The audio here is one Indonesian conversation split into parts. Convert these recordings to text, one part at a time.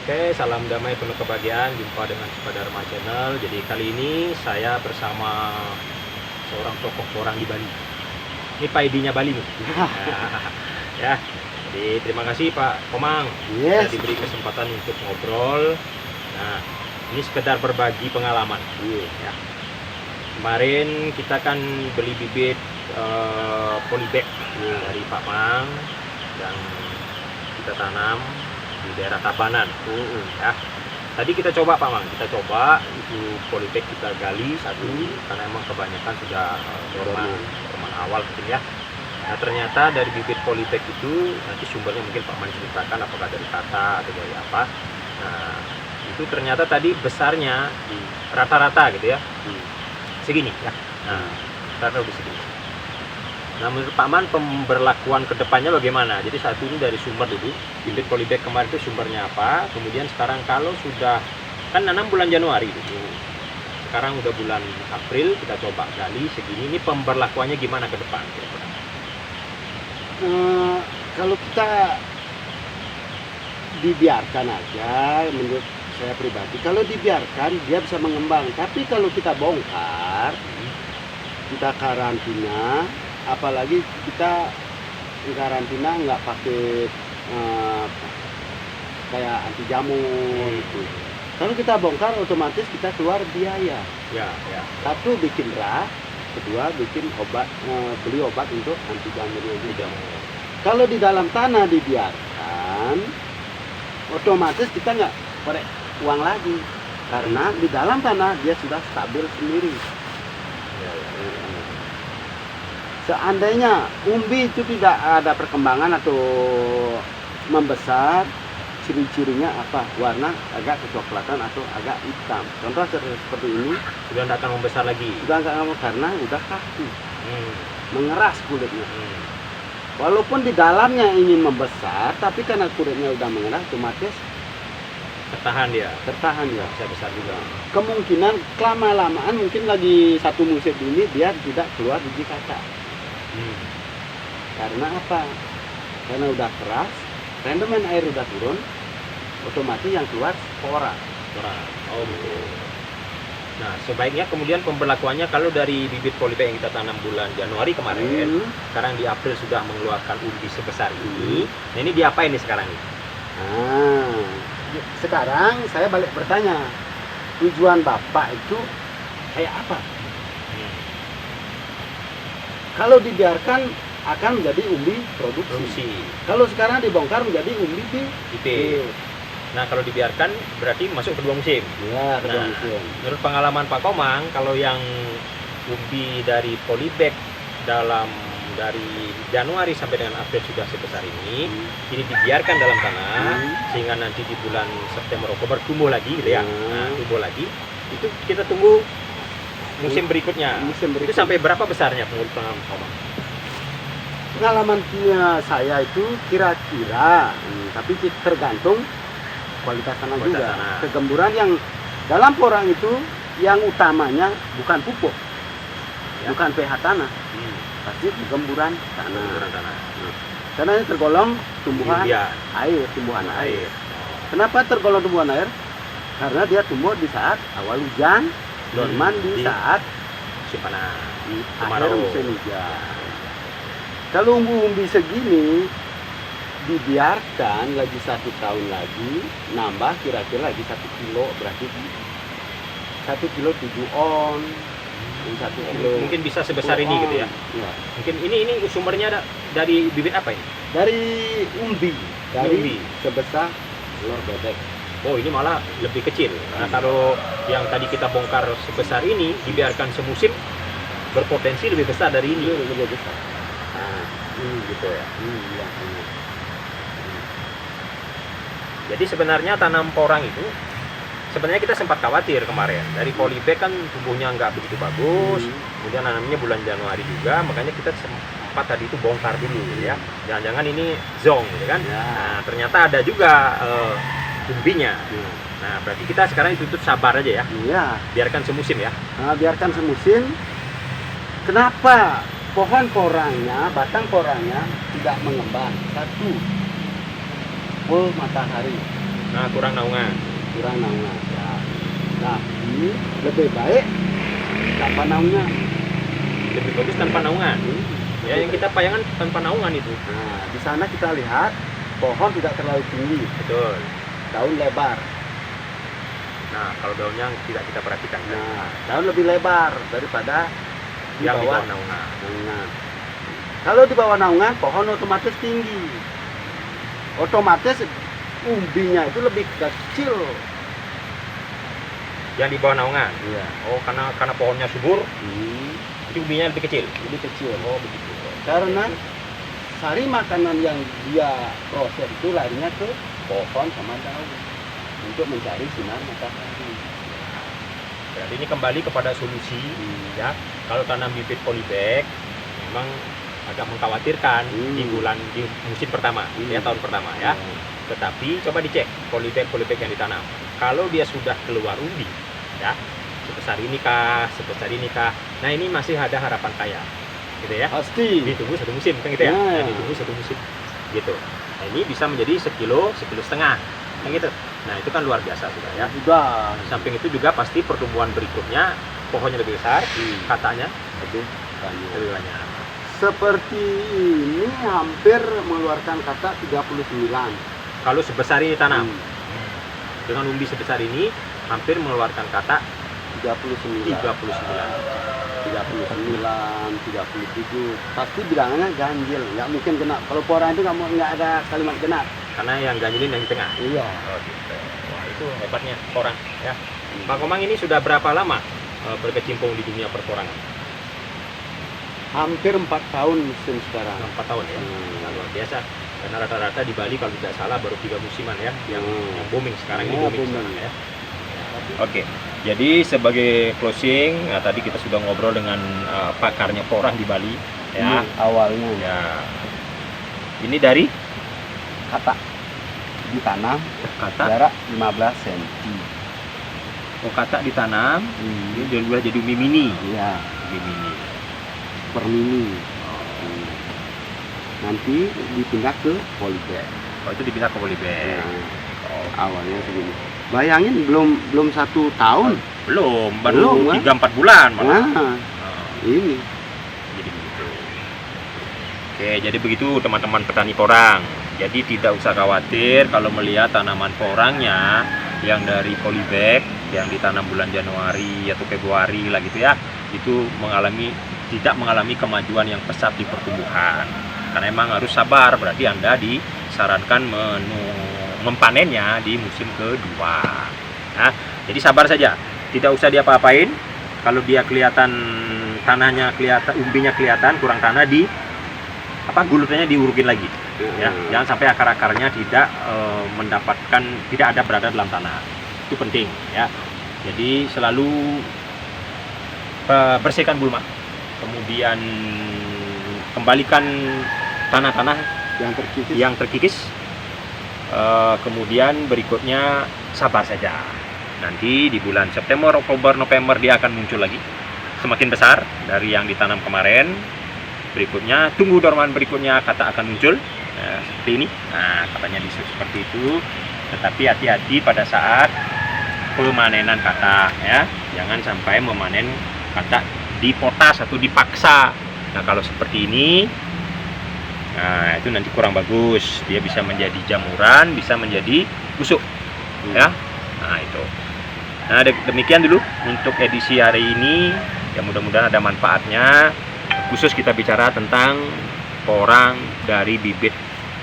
Oke, salam damai penuh kebahagiaan. Jumpa dengan Sukadarma Channel. Jadi kali ini saya bersama seorang tokoh orang di Bali. Ini Pak Edinya Bali nih. Ya, jadi terima kasih Pak Komang. Yes. Sudah diberi kesempatan untuk ngobrol. Nah, ini sekedar berbagi pengalaman. Ya. Kemarin kita kan beli bibit polybag dari Pak Mang yang kita tanam di daerah Tabanan. Ya. Tadi kita coba Pak Mang, kita coba itu polybag kita gali satu karena emang kebanyakan sudah normal awal mungkin ya. Nah ternyata dari bibit polybag itu nanti sumbernya mungkin Pak Mang ceritakan apakah dari kata atau dari apa. Nah itu ternyata tadi besarnya di rata-rata gitu ya segini ya. Nah rata udah segini. Nah menurut Pak Man pemberlakuan kedepannya bagaimana? Jadi satu ini dari sumber dulu, bibit polybag kemarin itu sumbernya apa? Kemudian sekarang kalau sudah kan nanam bulan Januari gitu. Sekarang udah bulan April kita coba gali segini. Ini pemberlakuannya gimana ke depan? Kalau kita dibiarkan aja, menurut saya pribadi, kalau dibiarkan dia bisa mengembang. Tapi kalau kita bongkar, kita karantina, apalagi kita karantina nggak pakai kayak anti jamur gitu. Kalau kita bongkar otomatis kita keluar biaya. Ya. Satu bikin rak, kedua bikin obat, beli obat untuk anti jamurnya juga. Kalau di dalam tanah dibiarkan, otomatis kita nggak korek uang lagi karena di dalam tanah dia sudah stabil sendiri. Seandainya umbi itu tidak ada perkembangan atau membesar, ciri-cirinya apa? Warna agak kecoklatan atau agak hitam. Contoh seperti ini Sudah tidak akan membesar lagi. sudah nggak mau karena udah kaku, mengeras kulitnya. Walaupun di dalamnya ingin membesar, tapi karena kulitnya udah mengeras, otomatis Tertahan dia. tertahan ya. Bisa besar juga. Kemungkinan lama-lamaan mungkin lagi satu musim ini dia tidak keluar biji kaca. Karena apa? Karena udah keras, rendemen air udah turun, otomatis yang keluar spora. Oh betul. Nah sebaiknya kemudian pemberlakuannya kalau dari bibit polybag yang kita tanam bulan Januari kemarin, sekarang di April sudah mengeluarkan umbi sebesar ini. Nah ini diapain nih sekarang nih? Nah, sekarang saya balik bertanya, tujuan Bapak itu kayak apa? Kalau dibiarkan akan menjadi umbi produksi. Kalau sekarang dibongkar menjadi umbi bibit. Nah kalau dibiarkan berarti masuk kedua musim. Ya, kedua Nah, musim. menurut pengalaman Pak Komang, kalau yang umbi dari polybag dari Januari sampai dengan April sudah sebesar ini, ini dibiarkan dalam tanah sehingga nanti di bulan September Oktober tumbuh lagi gitu ya. Nah, tumbuh lagi. Itu kita tunggu musim berikutnya. Itu sampai berapa besarnya menurut pengalaman Pak Komang? Pengalamannya saya itu kira-kira, tapi tergantung kualitas tanah juga. Kegemburan yang dalam porang itu yang utamanya bukan pupuk, bukan pH tanah, pasti kegemburan tanah. Karena ini tergolong tumbuhan air. Kenapa tergolong tumbuhan air? Karena dia tumbuh di saat awal hujan, dorman di saat akhir musim hujan. Kalau umbi segini dibiarkan lagi 1 tahun lagi, nambah kira-kira lagi 1 kilo, berarti 1 kilo 7 on, 1 kilo. Mungkin bisa sebesar ini gitu ya. Mungkin ini sumbernya dari bibit apa ini? Dari umbi, sebesar telur bebek. Oh ini malah lebih kecil. Nah kalau yang tadi kita bongkar sebesar ini dibiarkan semusim berpotensi lebih besar dari ini. Lebih besar. Gitu ya. Jadi sebenarnya tanam porang itu sebenarnya kita sempat khawatir kemarin dari polybag kan tumbuhnya nggak begitu bagus, kemudian nanamnya bulan Januari juga, makanya kita sempat tadi itu bongkar dulu ya. Jangan-jangan ini zong gitu kan. Nah ternyata ada juga umbinya. Nah berarti kita sekarang ditutup sabar aja ya. Biarkan semusim ya. Biarkan semusim. Kenapa pohon porangnya, batang porangnya tidak mengembang? Satu, full matahari. Nah, kurang naungan. kurang naungan. Ya. Tapi lebih baik tanpa naungan. Lebih bagus tanpa naungan. Ya, yang kita payangan tanpa naungan itu. Nah, di sana kita lihat pohon tidak terlalu tinggi, Betul. daun lebar. Nah, kalau daunnya tidak kita perhatikan. Nah, daun lebih lebar daripada di yang di bawah bawah naungan. naungan. Kalau di bawah naungan, pohon otomatis tinggi. Otomatis umbinya itu lebih kecil. Yang di bawah naungan. Iya. Oh, karena pohonnya subur, jadi umbinya lebih kecil. Lebih kecil. Oh, begitu. Karena sari makanan yang dia proses itu larinya ke pohon sama daun untuk mencari sinar matahari. Berarti ini kembali kepada solusi ya. Kalau tanam bibit polybag memang agak mengkhawatirkan di musim pertama, ya tahun pertama ya. Tetapi coba dicek polybag yang ditanam. Kalau dia sudah keluar umbi ya, sebesar ini kah. Nah, ini masih ada harapan kaya. Gitu ya. Pasti. Ditunggu satu musim kan gitu ya. Nah. Nah, ditunggu satu musim. Gitu. Nah, ini bisa menjadi sekilo setengah. Kan gitu. Nah, itu kan luar biasa sudah ya. Sudah. Di samping itu juga pasti pertumbuhan berikutnya pohonnya lebih besar, katanya Lebih banyak. lebih banyak. Seperti ini hampir mengeluarkan kata 39. Kalau sebesar ini tanam Hmm. dengan umbi sebesar ini hampir mengeluarkan kata 39. 37 pasti bilangannya ganjil, nggak mungkin genap. Kalau porang itu nggak ada kalimat genap. karena yang ganjilin yang di tengah. Iya. Oh, gitu. Wah, itu hebatnya orang ya. Pak Komang ini sudah berapa lama berkecimpung di dunia perporangan? Hampir 4 tahun musim sekarang. 4 tahun ya. Nah, luar biasa. Karena rata-rata di Bali kalau tidak salah baru 3 musiman ya yang booming sekarang ini booming sekarang ya. Oke. Jadi sebagai closing, nah, tadi kita sudah ngobrol dengan pakarnya porang di Bali ya. Awalnya Ya. Ini dari kata ditanam kata jarak 15 cm. kata ditanam, ini sudah jadi umbi mini. Iya, Umbi mini. per mini. Nanti dipindah ke polybag. Oh, itu dipindah ke polybag. Awalnya segini. Bayangin belum 1 tahun. Belum, Belum, baru kan? 3-4 bulan malah. Nah, ini Jadi begitu. Oke, jadi begitu teman-teman petani porang. Jadi tidak usah khawatir kalau melihat tanaman porangnya yang dari polybag yang ditanam bulan Januari atau Februari lah gitu ya, itu tidak mengalami kemajuan yang pesat di pertumbuhan. Karena emang harus sabar, berarti Anda disarankan mempanennya di musim kedua. Nah, jadi sabar saja, tidak usah diapa-apain. Kalau dia kelihatan tanahnya kelihatan, umbinya kelihatan kurang tanah, gulutnya diurukin lagi. Ya, jangan sampai akar-akarnya tidak tidak ada berada dalam tanah. Itu penting ya. Jadi selalu bersihkan gulma, kemudian kembalikan tanah-tanah yang terkikis. Kemudian berikutnya sabar saja. Nanti di bulan September, Oktober, November dia akan muncul lagi, semakin besar dari yang ditanam kemarin. Berikutnya tunggu dorman berikutnya kata akan muncul seperti ini. Nah, katanya seperti itu. Tetapi hati-hati pada saat pemanenan kata ya, jangan sampai memanen kata dipotas atau dipaksa. Nah, kalau seperti ini, nah itu nanti kurang bagus. Dia bisa menjadi jamuran, bisa menjadi busuk ya. Nah, itu. Nah, demikian dulu untuk edisi hari ini. Ya, mudah-mudahan ada manfaatnya. Khusus kita bicara tentang porang dari bibit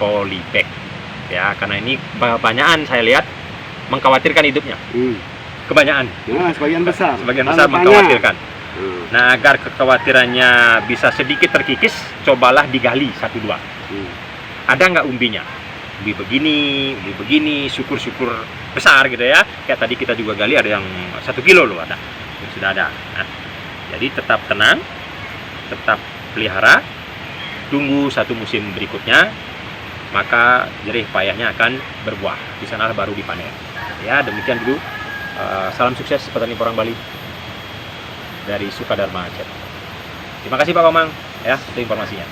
polybag ya, karena ini kebanyakan saya lihat mengkhawatirkan hidupnya. Kebanyakan. Nah, sebagian besar mengkhawatirkan. Nah, agar kekhawatirannya bisa sedikit terkikis, cobalah digali 1-2. Ada nggak umbinya? Umbi begini, syukur-syukur besar gitu ya. Kayak tadi kita juga gali ada yang 1 kilo loh, ada. Sudah ada. Nah, jadi tetap tenang, tetap pelihara, tunggu 1 musim berikutnya, maka jerih payahnya akan berbuah. Di sana baru dipanen. Ya, demikian dulu. Salam sukses petani porang Bali dari Sukadharma Aceh. Terima kasih Pak Komang ya untuk informasinya.